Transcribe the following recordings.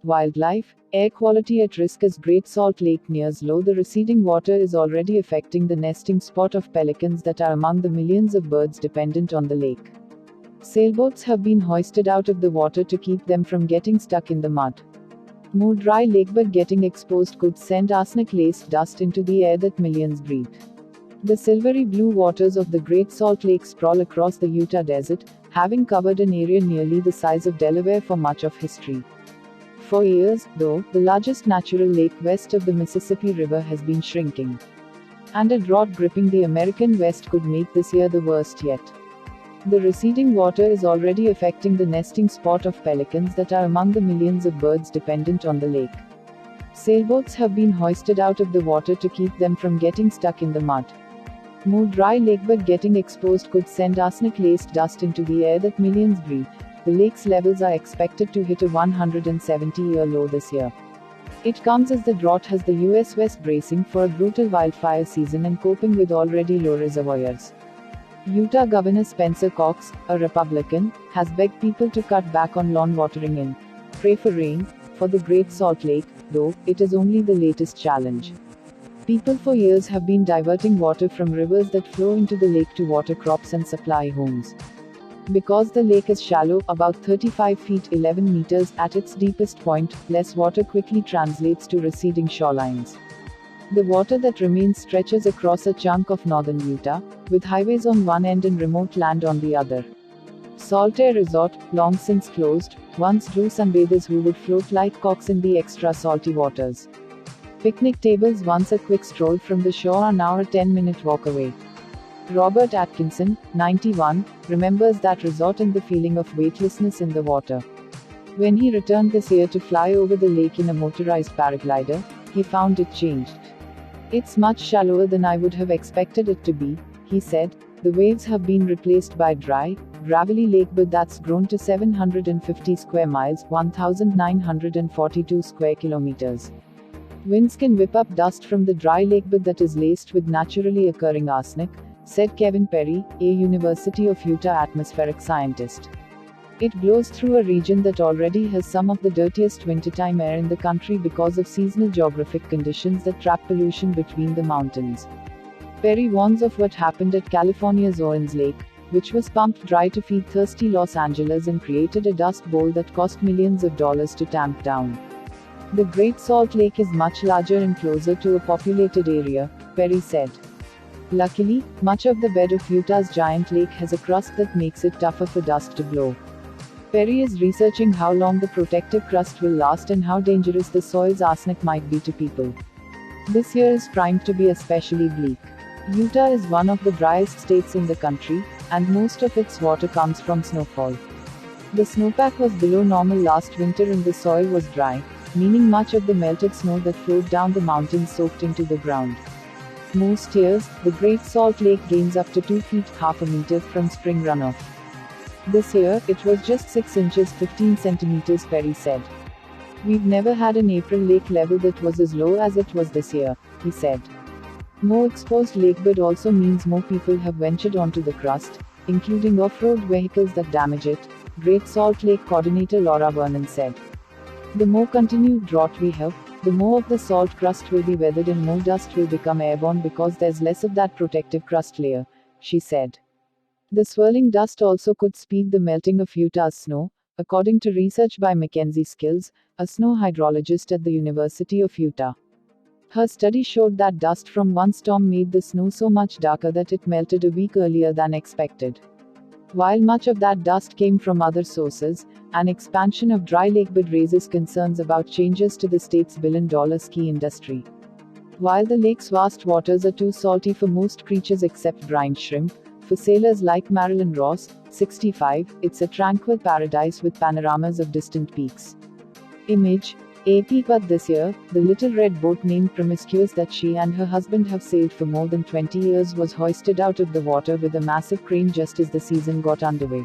Wildlife, air quality at risk as Great Salt Lake nears low. The receding water is already affecting the nesting spot of pelicans that are among the millions of birds dependent on the lake. Sailboats have been hoisted out of the water to keep them from getting stuck in the mud. More dry lakebed getting exposed could send arsenic-laced dust into the air that millions breathe. The silvery blue waters of the Great Salt Lake sprawl across the Utah desert, having covered an area nearly the size of Delaware for much of history. For years, though, the largest natural lake west of the Mississippi River has been shrinking. And a drought gripping the American West could make this year the worst yet. The receding water is already affecting the nesting spot of pelicans that are among the millions of birds dependent on the lake. Sailboats have been hoisted out of the water to keep them from getting stuck in the mud. More dry lakebed getting exposed could send arsenic-laced dust into the air that millions breathe. The lake's levels are expected to hit a 170-year low this year. It comes as the drought has the U.S. West bracing for a brutal wildfire season and coping with already low reservoirs. Utah Governor Spencer Cox, a Republican, has begged people to cut back on lawn watering and pray for rain for the Great Salt Lake, though it is only the latest challenge. People for years have been diverting water from rivers that flow into the lake to water crops and supply homes. Because the lake is shallow, about 35 feet 11 meters at its deepest point, less water quickly translates to receding shorelines. The water that remains stretches across a chunk of northern Utah, with highways on one end and remote land on the other. Saltair Resort, long since closed, once drew sunbathers who would float like corks in the extra salty waters. Picnic tables, once a quick stroll from the shore, are now a 10-minute walk away. Robert Atkinson, 91, remembers that resort and the feeling of weightlessness in the water. When he returned this year to fly over the lake in a motorized paraglider, he found it changed. "It's much shallower than I would have expected it to be," he said. "The waves have been replaced by dry, gravelly lakebed that's grown to 750 square miles, 1,942 square kilometers. Winds can whip up dust from the dry lakebed that is laced with naturally occurring arsenic," said Kevin Perry, a University of Utah atmospheric scientist. "It blows through a region that already has some of the dirtiest wintertime air in the country because of seasonal geographic conditions that trap pollution between the mountains." Perry warns of what happened at California's Owens Lake, which was pumped dry to feed thirsty Los Angeles and created a dust bowl that cost millions of dollars to tamp down. "The Great Salt Lake is much larger and closer to a populated area," Perry said. "Luckily, much of the bed of Utah's giant lake has a crust that makes it tougher for dust to blow." Perry is researching how long the protective crust will last and how dangerous the soil's arsenic might be to people. This year is primed to be especially bleak. Utah is one of the driest states in the country, and most of its water comes from snowfall. The snowpack was below normal last winter and the soil was dry, meaning much of the melted snow that flowed down the mountain soaked into the ground. Most years, the Great Salt Lake gains up to 2 feet half a meter from spring runoff. This year, it was just 6 inches 15 centimeters, Perry said. "We've never had an April lake level that was as low as it was this year," he said. More exposed lakebed also means more people have ventured onto the crust, including off-road vehicles that damage it, Great Salt Lake coordinator Laura Vernon said. "The more continued drought we have, the more of the salt crust will be weathered and more dust will become airborne because there's less of that protective crust layer," she said. The swirling dust also could speed the melting of Utah's snow, according to research by Mackenzie Skills, a snow hydrologist at the University of Utah. Her study showed that dust from one storm made the snow so much darker that it melted a week earlier than expected. While much of that dust came from other sources, an expansion of dry lakebed raises concerns about changes to the state's billion-dollar ski industry. While the lake's vast waters are too salty for most creatures except brine shrimp, for sailors like Marilyn Ross, 65, it's a tranquil paradise with panoramas of distant peaks. Image, AP. But this year, the little red boat named Promiscuous that she and her husband have sailed for more than 20 years was hoisted out of the water with a massive crane just as the season got underway.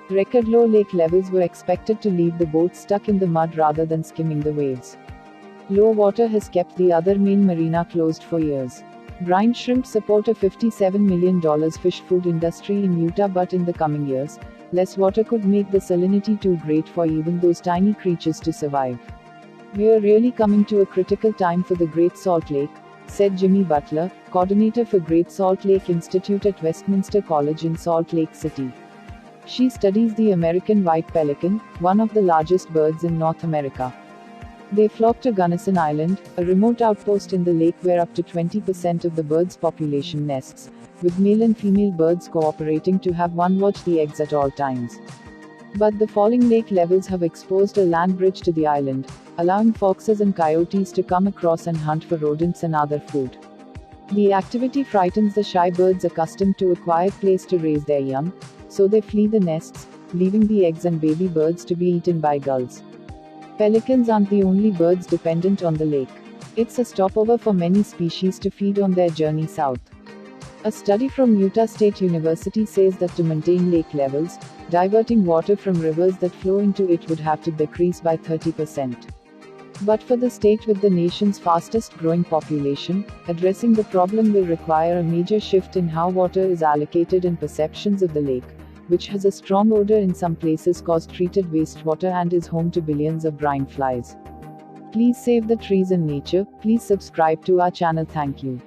Record low lake levels were expected to leave the boat stuck in the mud rather than skimming the waves. Low water has kept the other main marina closed for years. Brine shrimp support a $57 million fish food industry in Utah, but in the coming years, less water could make the salinity too great for even those tiny creatures to survive. "We're really coming to a critical time for the Great Salt Lake," said Jimmy Butler, coordinator for Great Salt Lake Institute at Westminster College in Salt Lake City. She studies the American white pelican, one of the largest birds in North America. They flock to Gunnison Island, a remote outpost in the lake where up to 20% of the bird's population nests, with male and female birds cooperating to have one watch the eggs at all times. But the falling lake levels have exposed a land bridge to the island, allowing foxes and coyotes to come across and hunt for rodents and other food. The activity frightens the shy birds accustomed to a quiet place to raise their young, so they flee the nests, leaving the eggs and baby birds to be eaten by gulls. Pelicans aren't the only birds dependent on the lake. It's a stopover for many species to feed on their journey south. A study from Utah State University says that to maintain lake levels, diverting water from rivers that flow into it would have to decrease by 30%. But for the state with the nation's fastest growing population, addressing the problem will require a major shift in how water is allocated and perceptions of the lake, which has a strong odor in some places cause treated wastewater and is home to billions of brine flies. Please save the trees and nature. Please subscribe to our channel. Thank you.